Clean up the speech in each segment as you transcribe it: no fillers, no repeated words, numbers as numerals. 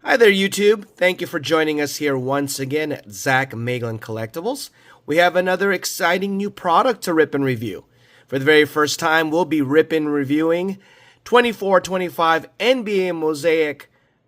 Hi there, YouTube. Thank you for joining us here once again at Zach Maglin Collectibles. We have another exciting new product to rip and review. For the very first time, we'll be rip and reviewing 24-25 NBA MOSAIC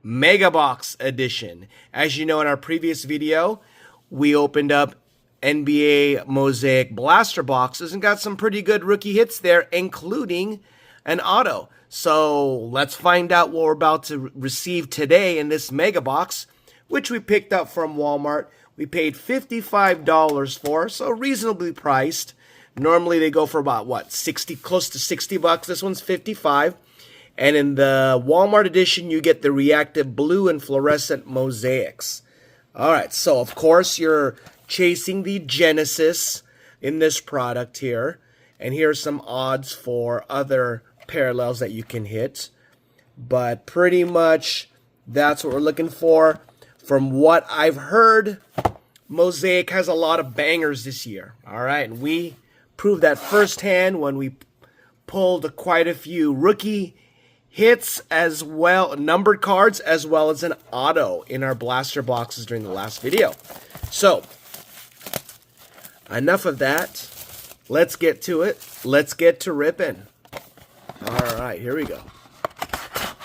Mega Box Edition. As you know, in our previous video, we opened up NBA MOSAIC blaster boxes and got some pretty good rookie hits there, including an auto. So let's find out what we're about to receive today in this mega box, which we picked up from Walmart. We paid $55 for, so reasonably priced. Normally they go for about what, 60, close to 60 bucks. This one's 55. And in the Walmart edition, you get the reactive blue and fluorescent mosaics. All right, so of course you're chasing the Genesis in this product here. And here's some odds for other parallels that you can hit, but pretty much that's what we're looking for. From what I've heard, MOSAIC has a lot of bangers this year. All right, and we proved that firsthand when we pulled quite a few rookie hits, as well numbered cards, as well as an auto in our blaster boxes during the last video. So enough of that, let's get to it. Let's get to ripping. Alright, here we go.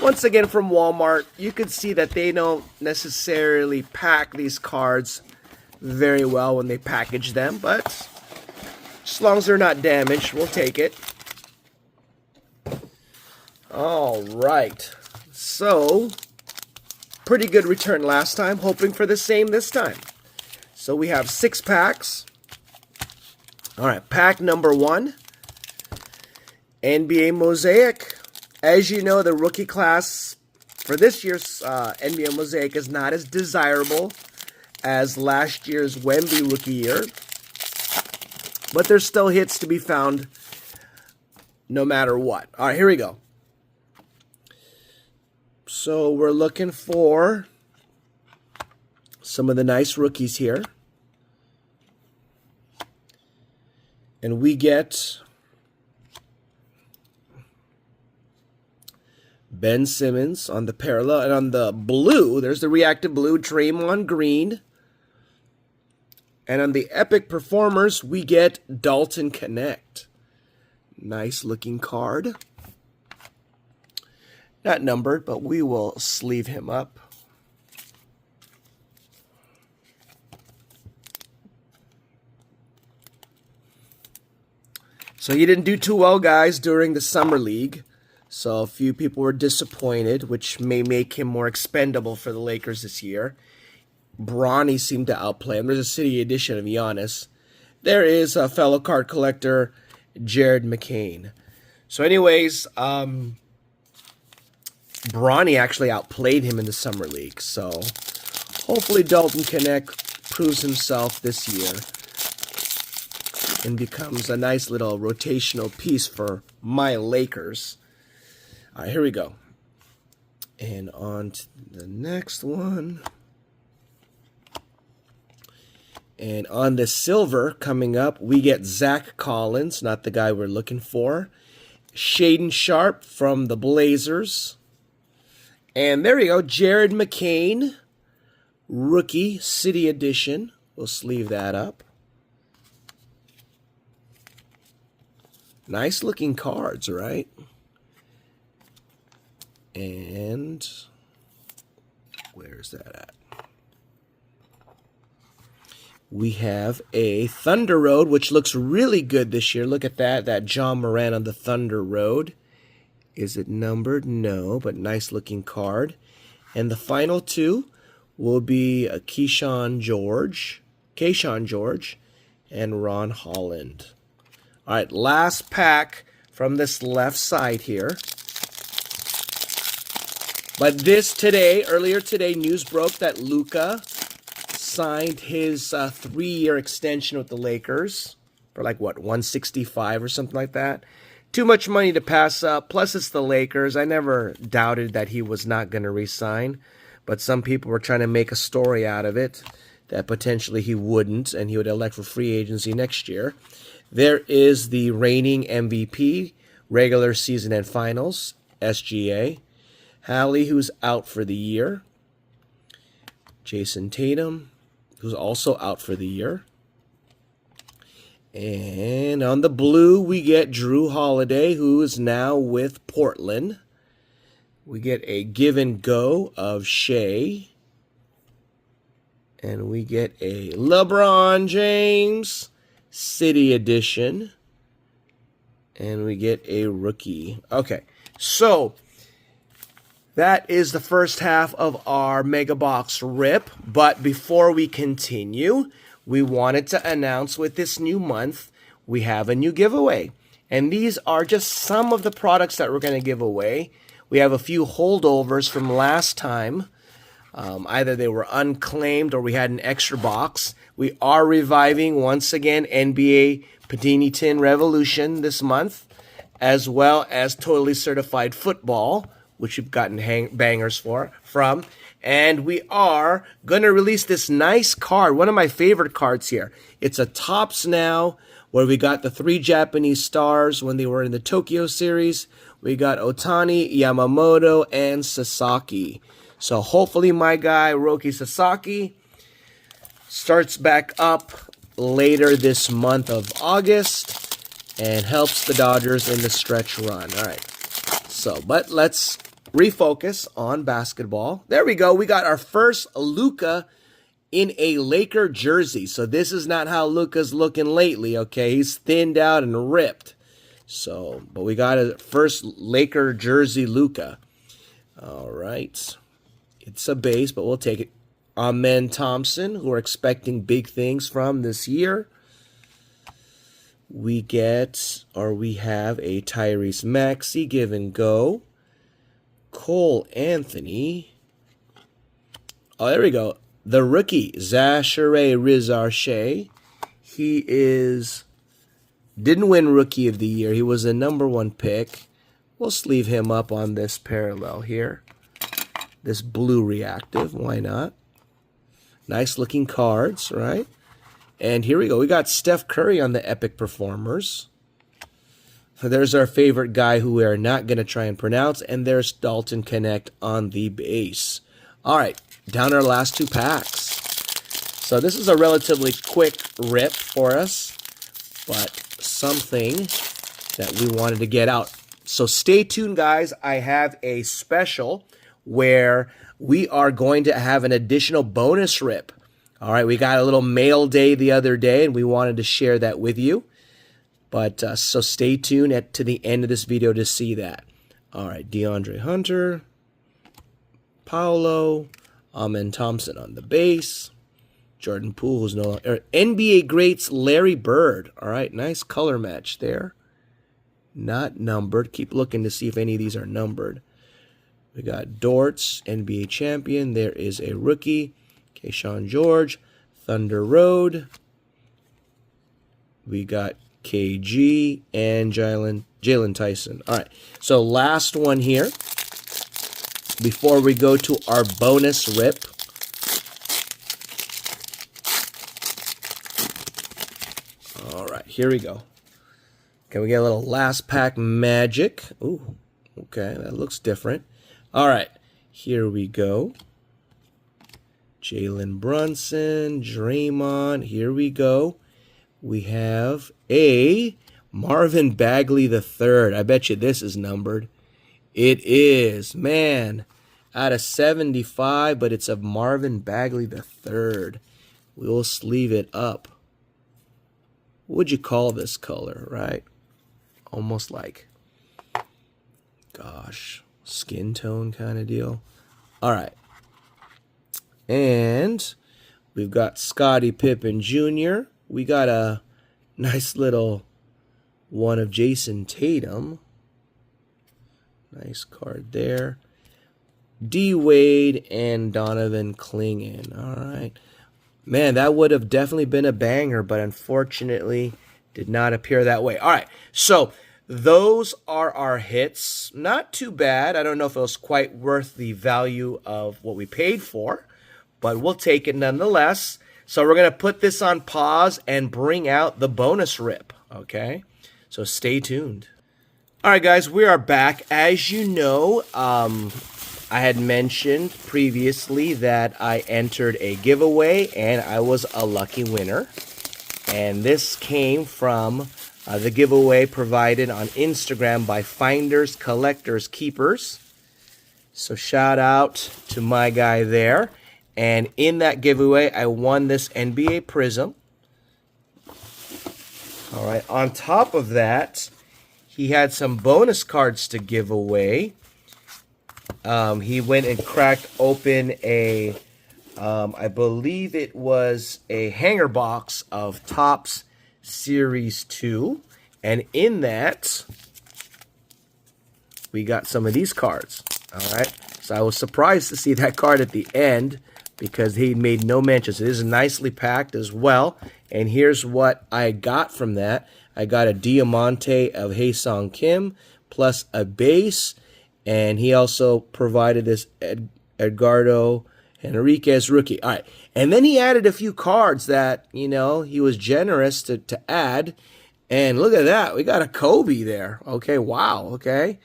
Once again from Walmart, you can see that they don't necessarily pack these cards very well when they package them, but as long as they're not damaged, we'll take it. Alright, so pretty good return last time, hoping for the same this time. So we have 6 packs. Alright, pack number 1. NBA MOSAIC. As you know, the rookie class for this year's NBA MOSAIC is not as desirable as last year's Wemby rookie year, but there's still hits to be found no matter what. All right, here we go. So we're looking for some of the nice rookies here, and we get Ben Simmons on the parallel, and on the blue, there's the reactive blue, Draymond Green. And on the epic performers, we get Dalton Connect. Nice looking card. Not numbered, but we will sleeve him up. So he didn't do too well, guys, during the Summer League. So a few people were disappointed, which may make him more expendable for the Lakers this year. Bronny seemed to outplay him. There's a City edition of Giannis. There is a fellow card collector, Jared McCain. So anyways, Bronny actually outplayed him in the Summer League. So hopefully Dalton Connect proves himself this year and becomes a nice little rotational piece for my Lakers. All right, here we go. And on to the next one. And on the silver coming up, we get Zach Collins, not the guy we're looking for. Shaden Sharp from the Blazers. And there we go, Jared McCain, rookie City edition. We'll sleeve that up. Nice looking cards, right? And where's that at? We have a Thunder Road, which looks really good this year. Look at that John Moran on the Thunder Road. Is it numbered? No, but nice looking card. And the final two will be a Keyshawn George, and Ron Holland. All right, last pack from this left side here. But earlier today, news broke that Luka signed his 3-year extension with the Lakers for like, what, 165 or something like that. Too much money to pass up. Plus, it's the Lakers. I never doubted that he was not going to re-sign. But some people were trying to make a story out of it that potentially he wouldn't, and he would elect for free agency next year. There is the reigning MVP, regular season and finals, SGA. Hallie, who's out for the year. Jason Tatum, who's also out for the year. And on the blue, we get Drew Holiday, who is now with Portland. We get a give and go of Shea. And we get a LeBron James City Edition. And we get a rookie. Okay, so that is the first half of our Mega Box rip. But before we continue, we wanted to announce with this new month, we have a new giveaway. And these are just some of the products that we're going to give away. We have a few holdovers from last time. Either they were unclaimed or we had an extra box. We are reviving, once again, NBA Panini Tin Revolution this month, as well as Totally Certified Football, which you've gotten bangers from. And we are going to release this nice card, one of my favorite cards here. It's a Topps Now, where we got the 3 Japanese stars when they were in the Tokyo series. We got Otani, Yamamoto, and Sasaki. So hopefully my guy, Roki Sasaki, starts back up later this month of August and helps the Dodgers in the stretch run. All right. So, but let's refocus on basketball. There we go. We got our first Luka in a Laker jersey. So this is not how Luka's looking lately, okay? He's thinned out and ripped. So, but we got a first Laker jersey Luka. All right. It's a base, but we'll take it. Amen Thompson, who we're expecting big things from this year. We get, or we have a Tyrese Maxey give and go. Cole Anthony. Oh, there we go. The rookie, Zachary Rizarche. He didn't win Rookie of the Year. He was a #1 pick. We'll sleeve him up on this parallel here. This blue reactive, why not? Nice looking cards, right? And here we go. We got Steph Curry on the Epic Performers. There's our favorite guy who we are not going to try and pronounce. And there's Dalton Connect on the base. All right, down our last 2 packs. So this is a relatively quick rip for us, but something that we wanted to get out. So stay tuned, guys. I have a special where we are going to have an additional bonus rip. All right, we got a little mail day the other day, and we wanted to share that with you. But so stay tuned to the end of this video to see that. All right, DeAndre Hunter, Paolo, Amen Thompson on the base, Jordan Poole, who's no longer NBA greats, Larry Bird. All right, nice color match there. Not numbered. Keep looking to see if any of these are numbered. We got Dortz, NBA champion. There is a rookie, Keyshawn George, Thunder Road. We got KG and Jalen Tyson. All right, so last one here before we go to our bonus rip. All right, here we go. Can we get a little last pack magic? Ooh, okay, that looks different. All right, here we go. Jalen Brunson, Draymond, here we go. We have a Marvin Bagley III. I bet you this is numbered. It is, man, out of 75, but it's of Marvin Bagley III. We'll sleeve it up. What would you call this color, right? Almost like, gosh, skin tone kind of deal. All right. And we've got Scottie Pippen Jr. We got a nice little one of Jason Tatum. Nice card there. D. Wade and Donovan Clingan. All right. Man, that would have definitely been a banger, but unfortunately did not appear that way. All right. So those are our hits. Not too bad. I don't know if it was quite worth the value of what we paid for, but we'll take it nonetheless. So we're going to put this on pause and bring out the bonus rip, okay? So stay tuned. All right, guys, we are back. As you know, I had mentioned previously that I entered a giveaway and I was a lucky winner. And this came from the giveaway provided on Instagram by Finders, Collectors, Keepers. So shout out to my guy there. And in that giveaway, I won this NBA Prism. All right, on top of that, he had some bonus cards to give away. He went and cracked open a, I believe it was a hanger box of Topps Series 2. And in that, we got some of these cards. All right, so I was surprised to see that card at the end because he made no mentions. It is nicely packed as well. And here's what I got from that. I got a Diamante of Haesung Kim plus a base. And he also provided this Edgardo Henriquez rookie. All right. And then he added a few cards that, you know, he was generous to add. And look at that. We got a Kobe there. Okay. Wow. Okay.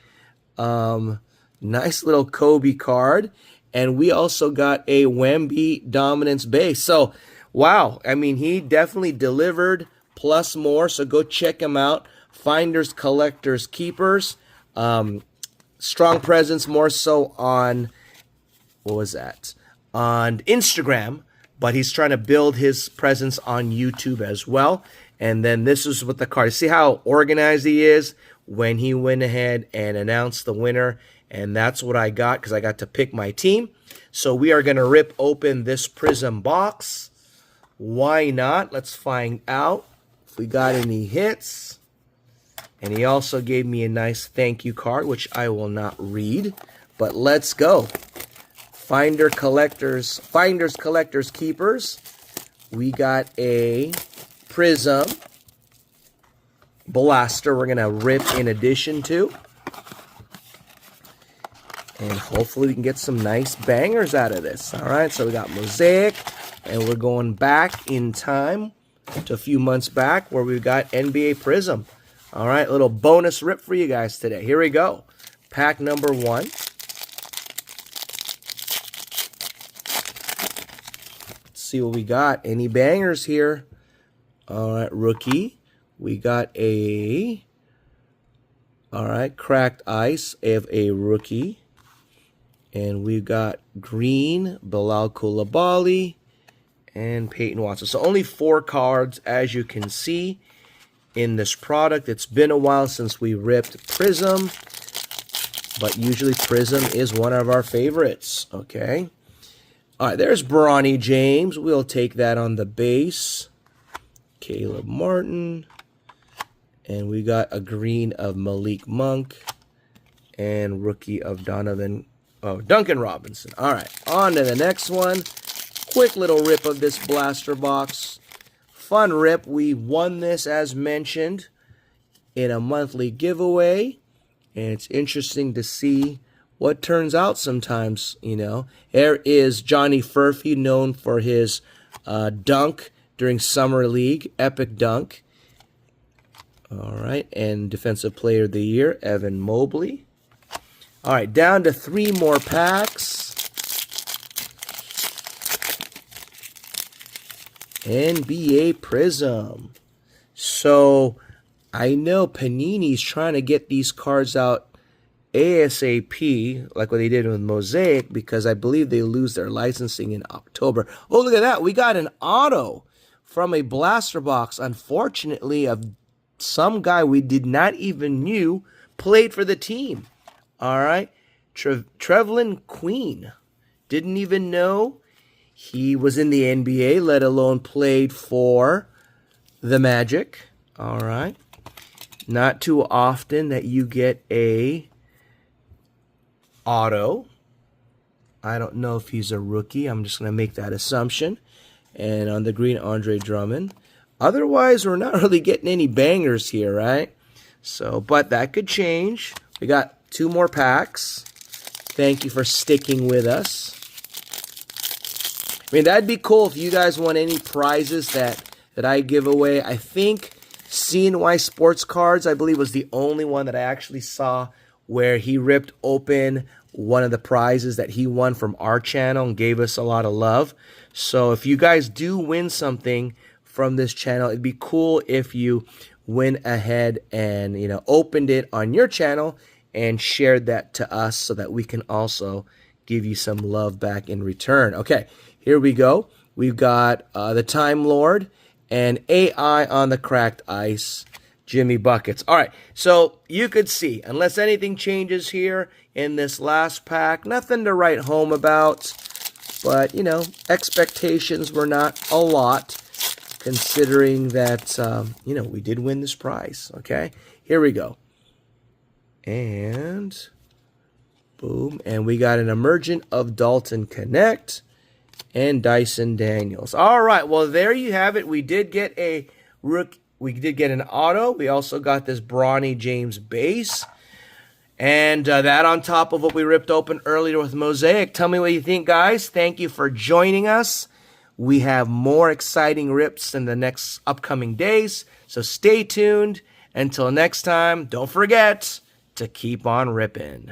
Nice little Kobe card. And we also got a Wemby dominance base. So, wow. I mean, he definitely delivered plus more. So go check him out. Finders, Collectors, Keepers. Strong presence more so on, what was that? On Instagram. But he's trying to build his presence on YouTube as well. And then this is what the card. See how organized he is when he went ahead and announced the winner. And that's what I got because I got to pick my team. So we are going to rip open this Prism box. Why not? Let's find out if we got any hits. And he also gave me a nice thank you card, which I will not read. But let's go. Finders, Collectors, Keepers. We got a Prism Blaster we're going to rip in addition to. And hopefully we can get some nice bangers out of this. All right, so we got MOSAIC. And we're going back in time to a few months back where we've got NBA Prism. All right, little bonus rip for you guys today. Here we go. Pack number 1. Let's see what we got. Any bangers here? All right, rookie. We got a, all right, cracked ice of a rookie. And we've got green, Bilal Coulibaly, and Peyton Watson. So only 4 cards, as you can see, in this product. It's been a while since we ripped Prism, but usually Prism is one of our favorites, okay? All right, there's Bronny James. We'll take that on the base. Caleb Martin. And we got a green of Malik Monk and rookie of Duncan Robinson. All right, on to the next one. Quick little rip of this blaster box. Fun rip. We won this, as mentioned, in a monthly giveaway. And it's interesting to see what turns out sometimes, you know. There is Johnny Furphy, known for his dunk during Summer League, epic dunk. All right, and Defensive Player of the Year, Evan Mobley. All right, down to 3 more packs. NBA Prism. So I know Panini's trying to get these cards out ASAP, like what they did with MOSAIC, because I believe they lose their licensing in October. Oh, look at that. We got an auto from a blaster box, unfortunately, of some guy we did not even knew played for the team. All right. Trevlin Queen. Didn't even know he was in the NBA, let alone played for the Magic. All right. Not too often that you get a auto. I don't know if he's a rookie. I'm just going to make that assumption. And on the green, Andre Drummond. Otherwise, we're not really getting any bangers here, right? So, but that could change. We got 2 more packs. Thank you for sticking with us. I mean, that'd be cool if you guys want any prizes that I give away. I think CNY Sports Cards, I believe, was the only one that I actually saw where he ripped open one of the prizes that he won from our channel and gave us a lot of love. So if you guys do win something from this channel, it'd be cool if you went ahead and, opened it on your channel and shared that to us so that we can also give you some love back in return. Okay, here we go. We've got the Time Lord and AI on the Cracked Ice, Jimmy Buckets. All right, so you could see, unless anything changes here in this last pack, nothing to write home about. But, expectations were not a lot, considering that, we did win this prize. Okay, here we go. And boom. And we got an Emergent of Dalton Connect and Dyson Daniels. All right, well, there you have it. We did get a rookie. We did get an auto. We also got this Bronny James base. And that on top of what we ripped open earlier with MOSAIC. Tell me what you think, guys. Thank you for joining us. We have more exciting rips in the next upcoming days. So stay tuned. Until next time, don't forget to keep on ripping.